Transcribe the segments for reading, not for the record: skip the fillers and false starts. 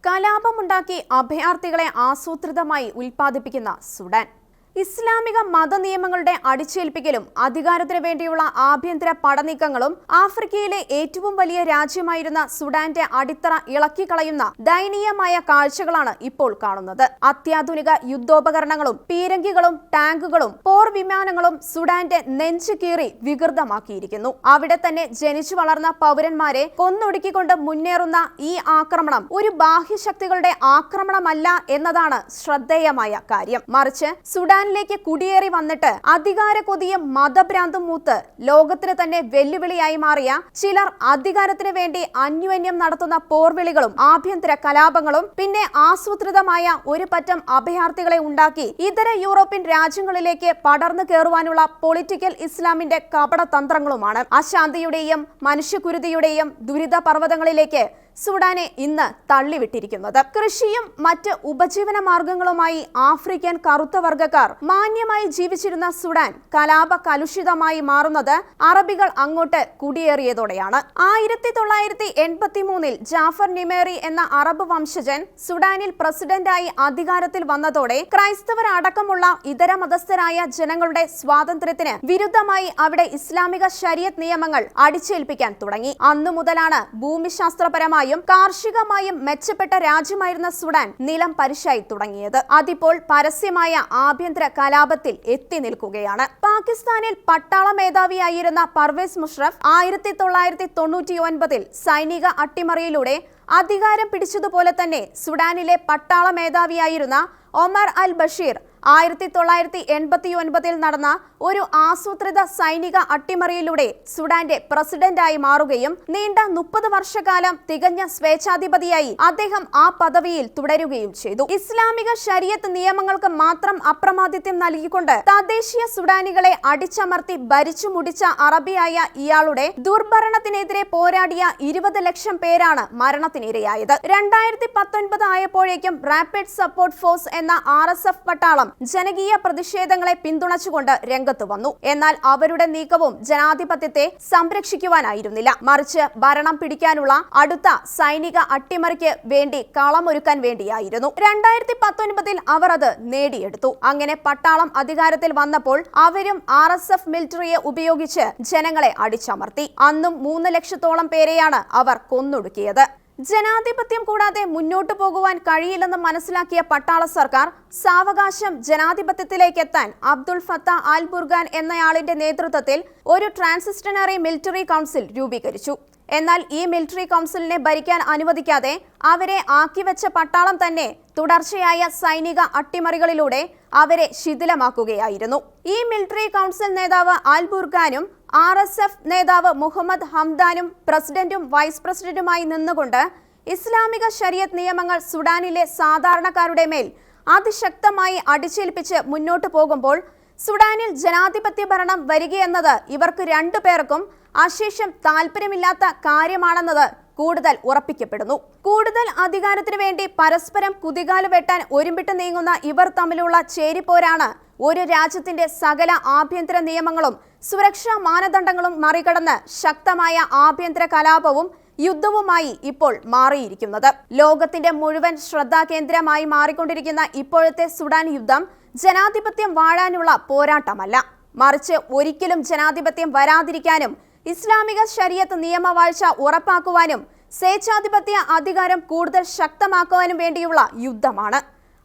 കലാപമുണ്ടാക്കി അഭയാർത്ഥികളെ ആസൂത്രിതമായി ഉൽപ്പാദിപ്പിക്കുന്ന സുഡാൻ. ഇസ്ലാമിക മതനിയമങ്ങളുടെ അടിച്ചേൽപ്പിക്കലും അധികാരത്തിനു വേണ്ടിയുള്ള ആഭ്യന്തര പടനീക്കങ്ങളും ആഫ്രിക്കയിലെ ഏറ്റവും വലിയ രാജ്യമായിരുന്ന സുഡാന്റെ അടിത്തറ ഇളക്കിക്കളയുന്ന ദയനീയമായ കാഴ്ചകളാണ് ഇപ്പോൾ കാണുന്നത്. അത്യാധുനിക യുദ്ധോപകരണങ്ങളും പീരങ്കികളും ടാങ്കുകളും പോർ വിമാനങ്ങളും സുഡാന്റെ നെഞ്ചു കീറി വികൃതമാക്കിയിരിക്കുന്നു. അവിടെ തന്നെ ജനിച്ചു വളർന്ന പൗരന്മാരെ കൊന്നൊടുക്കിക്കൊണ്ട് മുന്നേറുന്ന ഈ ആക്രമണം ഒരു ബാഹ്യശക്തികളുടെ ആക്രമണമല്ല എന്നതാണ് ശ്രദ്ധേയമായ കാര്യം. മറിച്ച് സുഡാൻ കുടിയേറി വന്നിട്ട് അധികാര കൊതിയും മതഭ്രാന്തും മൂത്ത് ലോകത്തിന് തന്നെ വെല്ലുവിളിയായി മാറിയ ചിലർ അധികാരത്തിന് വേണ്ടി അന്യോന്യം നടത്തുന്ന പോർവിളികളും ആഭ്യന്തര കലാപങ്ങളും പിന്നെ ആസൂത്രിതമായ ഒരു പറ്റം അഭയാർത്ഥികളെ ഉണ്ടാക്കി ഇതര യൂറോപ്യൻ രാജ്യങ്ങളിലേക്ക് പടർന്നു കയറുവാനുള്ള പൊളിറ്റിക്കൽ ഇസ്ലാമിന്റെ കപടതന്ത്രങ്ങളുമാണ് അശാന്തിയുടെയും മനുഷ്യകുരുതിയുടെയും ദുരിത പർവ്വതങ്ങളിലേക്ക് സുഡാനെ ഇന്ന് തള്ളിവിട്ടിരിക്കുന്നത്. കൃഷിയും മറ്റ് ഉപജീവന മാർഗങ്ങളുമായി ആഫ്രിക്കൻ കറുത്ത വർഗ്ഗക്കാർ മാന്യമായി ജീവിച്ചിരുന്ന സുഡാൻ കലാപ കലുഷിതമായി മാറുന്നത് അറബികൾ അങ്ങോട്ട് കുടിയേറിയതോടെയാണ്. 1983 ജാഫർ നിമേറി എന്ന അറബ് വംശജൻ സുഡാനിൽ പ്രസിഡന്റായി അധികാരത്തിൽ വന്നതോടെ ക്രൈസ്തവർ അടക്കമുള്ള ഇതര മതസ്ഥരായ ജനങ്ങളുടെ സ്വാതന്ത്ര്യത്തിന് വിരുദ്ധമായി അവിടെ ഇസ്ലാമിക ശരീഅത്ത് നിയമങ്ങൾ അടിച്ചേൽപ്പിക്കാൻ തുടങ്ങി. അന്നു മുതലാണ് ഭൂമിശാസ്ത്രപരമായി കാർഷികമായും മെച്ചപ്പെട്ട രാജ്യമായിരുന്ന സുഡാൻ നിലം പരിശായി തുടങ്ങിയത്. അതിപ്പോൾ പരസ്യമായ ആഭ്യന്തര കലാപത്തിൽ എത്തി നിൽക്കുകയാണ്. പാകിസ്ഥാനിൽ പട്ടാള മേധാവിയായിരുന്ന പർവേസ് മുഷറഫ് 1999 സൈനിക അട്ടിമറിയിലൂടെ അധികാരം പിടിച്ചതുപോലെ തന്നെ സുഡാനിലെ പട്ടാള മേധാവിയായിരുന്ന ഒമർ അൽ ബഷീർ 1989 നടന്ന ഒരു ആസൂത്രിത സൈനിക അട്ടിമറിയിലൂടെ സുഡാന്റെ പ്രസിഡന്റായി മാറുകയും നീണ്ട 30 വർഷക്കാലം തികഞ്ഞ സ്വേച്ഛാധിപതിയായി അദ്ദേഹം ആ പദവിയിൽ തുടരുകയും ചെയ്തു. ഇസ്ലാമിക ശരീഅത്ത് നിയമങ്ങൾക്ക് മാത്രം അപ്രമാദിത്യം നൽകിക്കൊണ്ട് തദ്ദേശീയ സുഡാനികളെ അടിച്ചമർത്തി ഭരിച്ചു മുടിച്ച അറബിയായ ഇയാളുടെ ദുർഭരണത്തിനെതിരെ പോരാടിയ 20 ലക്ഷം പേരാണ് മരണത്തിനിരയായത്. 2019 ആയപ്പോഴേക്കും റാപ്പിഡ് സപ്പോർട്ട് ഫോഴ്സ് എന്ന RSF പട്ടാളം ജനകീയ പ്രതിഷേധങ്ങളെ പിന്തുണച്ചുകൊണ്ട് രംഗത്ത് വന്നു. എന്നാൽ അവരുടെ നീക്കവും ജനാധിപത്യത്തെ സംരക്ഷിക്കുവാനായിരുന്നില്ല, മറിച്ച് ഭരണം പിടിക്കാനുള്ള അടുത്ത സൈനിക അട്ടിമറിക്ക് വേണ്ടി കളമൊരുക്കാൻ വേണ്ടിയായിരുന്നു. 2019 അവർ അത് നേടിയെടുത്തു. അങ്ങനെ പട്ടാളം അധികാരത്തിൽ വന്നപ്പോൾ അവരും RSF മിലിറ്ററിയെ ഉപയോഗിച്ച് ജനങ്ങളെ അടിച്ചമർത്തി. അന്നും 3 ലക്ഷത്തോളം പേരെയാണ് അവർ കൊന്നൊടുക്കിയത്. ജനാധിപത്യം കൂടാതെ മുന്നോട്ടു പോകുവാൻ കഴിയില്ലെന്ന് മനസ്സിലാക്കിയ പട്ടാള സർക്കാർ സാവകാശം ജനാധിപത്യത്തിലേക്ക് എത്താൻ അബ്ദുൾ ഫത്താഹ് അൽ ബുർഹാൻ എന്നയാളിന്റെ നേതൃത്വത്തിൽ ഒരു ട്രാൻസിഷണറി മിലിറ്ററി കൗൺസിൽ രൂപീകരിച്ചു. എന്നാൽ ഈ മിലിറ്ററി കൗൺസിലിനെ ഭരിക്കാൻ അനുവദിക്കാതെ അവരെ ആക്കിവെച്ച പട്ടാളം തന്നെ തുടർച്ചയായ സൈനിക അട്ടിമറികളിലൂടെ അവരെ ശിഥിലമാക്കുകയായിരുന്നു. ഈ മിലിറ്ററി കൗൺസിൽ നേതാവ് അൽ ബുർഹാനും RSF നേതാവ് മുഹമ്മദ് ഹംദാനും പ്രസിഡന്റും വൈസ് പ്രസിഡന്റുമായി നിന്നുകൊണ്ട് ഇസ്ലാമിക ശരീഅത്ത് നിയമങ്ങൾ സുഡാനിലെ സാധാരണക്കാരുടെ മേൽ അതിശക്തമായി അടിച്ചേൽപ്പിച്ച് മുന്നോട്ടു പോകുമ്പോൾ സുഡാനിൽ ജനാധിപത്യ ഭരണം വരികയെന്നത് ഇവർക്ക് രണ്ടുപേർക്കും അശേഷം താല്പര്യമില്ലാത്ത കാര്യമാണെന്നത് കൂടുതൽ ഉറപ്പിക്കപ്പെടുന്നു. കൂടുതൽ അധികാരത്തിനു വേണ്ടി പരസ്പരം കുതികാല് വെട്ടാൻ ഒരുമ്പിട്ട് നീങ്ങുന്ന ഇവർ തമ്മിലുള്ള ചേരിപ്പോരാണ് ഒരു രാജ്യത്തിന്റെ സകല ആഭ്യന്തര നിയമങ്ങളും സുരക്ഷാ മാനദണ്ഡങ്ങളും മറികടന്ന് ശക്തമായ ആഭ്യന്തര കലാപവും യുദ്ധവുമായി ഇപ്പോൾ മാറിയിരിക്കുന്നത്. ലോകത്തിന്റെ മുഴുവൻ ശ്രദ്ധാകേന്ദ്രമായി മാറിക്കൊണ്ടിരിക്കുന്ന ഇപ്പോഴത്തെ സുഡാൻ യുദ്ധം ജനാധിപത്യം വാഴാനുള്ള പോരാട്ടമല്ല, മറിച്ച് ഒരിക്കലും ജനാധിപത്യം വരാതിരിക്കാനും ഇസ്ലാമിക ശരീഅത്ത് നിയമവാഴ്ച ഉറപ്പാക്കുവാനും സ്വേച്ഛാധിപത്യ അധികാരം കൂടുതൽ ശക്തമാക്കുവാനും വേണ്ടിയുള്ള യുദ്ധമാണ്.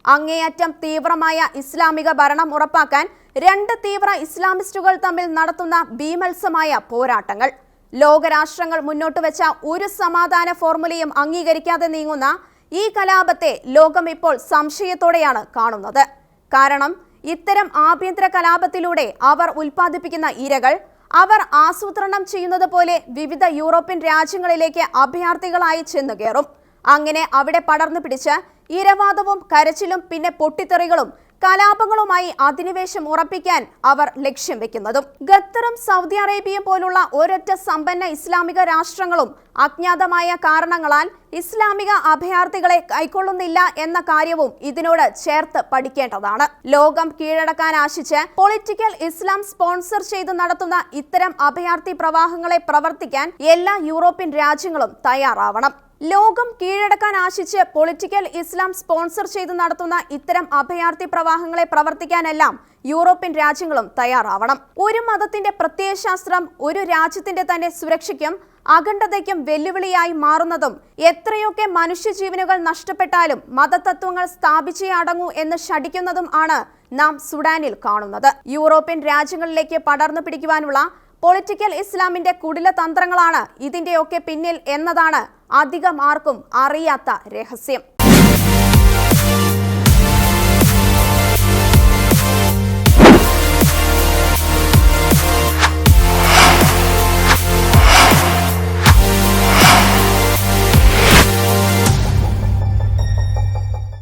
അങ്ങേയറ്റം തീവ്രമായ ഇസ്ലാമിക ഭരണം ഉറപ്പാക്കാൻ രണ്ട് തീവ്ര ഇസ്ലാമിസ്റ്റുകൾ തമ്മിൽ നടത്തുന്ന ഭീമത്സമായ പോരാട്ടങ്ങൾ. ലോകരാഷ്ട്രങ്ങൾ മുന്നോട്ട് വെച്ച ഒരു സമാധാന ഫോർമുലയും അംഗീകരിക്കാതെ നീങ്ങുന്ന ഈ കലാപത്തെ ലോകം ഇപ്പോൾ സംശയത്തോടെയാണ് കാണുന്നത്. കാരണം ഇത്തരം ആഭ്യന്തര കലാപത്തിലൂടെ അവർ ഉൽപ്പാദിപ്പിക്കുന്ന ഇരകൾ അവർ ആസൂത്രണം ചെയ്യുന്നത് പോലെ വിവിധ യൂറോപ്യൻ രാജ്യങ്ങളിലേക്ക് അഭയാർത്ഥികളായി ചെന്നു കയറും. അങ്ങനെ അവിടെ പടർന്നു പിടിച്ച് ഇരവാദവും കരച്ചിലും പിന്നെ പൊട്ടിത്തെറികളും കലാപങ്ങളുമായി അധിനിവേശം ഉറപ്പിക്കാൻ അവർ ലക്ഷ്യം വെക്കുന്നതും. ഖത്തറും സൗദി അറേബ്യയും പോലുള്ള ഒരൊറ്റ സമ്പന്ന ഇസ്ലാമിക രാഷ്ട്രങ്ങളും അജ്ഞാതമായ കാരണങ്ങളാൽ ഇസ്ലാമിക അഭയാർത്ഥികളെ കൈക്കൊള്ളുന്നില്ല എന്ന കാര്യവും ഇതിനോട് ചേർത്ത് പഠിക്കേണ്ടതാണ്. ലോകം കീഴടക്കാൻ ആശിച്ച് പൊളിറ്റിക്കൽ ഇസ്ലാം സ്പോൺസർ ചെയ്ത് നടത്തുന്ന ഇത്തരം അഭയാർത്ഥി പ്രവാഹങ്ങളെ പ്രവർത്തിക്കാൻ എല്ലാ യൂറോപ്യൻ രാജ്യങ്ങളും തയ്യാറാവണം. ലോകം കീഴടക്കാൻ ആശിച്ച് പൊളിറ്റിക്കൽ ഇസ്ലാം സ്പോൺസർ ചെയ്ത് നടത്തുന്ന ഇത്തരം അഭയാർത്ഥി പ്രവാഹങ്ങളെ പ്രവർത്തിക്കാനെല്ലാം യൂറോപ്യൻ രാജ്യങ്ങളും തയ്യാറാവണം. ഒരു മതത്തിന്റെ പ്രത്യയശാസ്ത്രം ഒരു രാജ്യത്തിന്റെ തന്നെ സുരക്ഷയ്ക്കും അഖണ്ഡതയ്ക്കും വെല്ലുവിളിയായി മാറുന്നതും എത്രയൊക്കെ മനുഷ്യജീവനുകൾ നഷ്ടപ്പെട്ടാലും മതതത്വങ്ങൾ സ്ഥാപിച്ചേ അടങ്ങൂ എന്ന് ശഠിക്കുന്നതും ആണ് നാം സുഡാനിൽ കാണുന്നത്. യൂറോപ്യൻ രാജ്യങ്ങളിലേക്ക് പടർന്നു പിടിക്കുവാനുള്ള പൊളിറ്റിക്കൽ ഇസ്ലാമിന്റെ കുടില തന്ത്രങ്ങളാണ് ഇതിന്റെയൊക്കെ പിന്നിൽ എന്നതാണ് അധികം ആർക്കും അറിയാത്ത രഹസ്യം.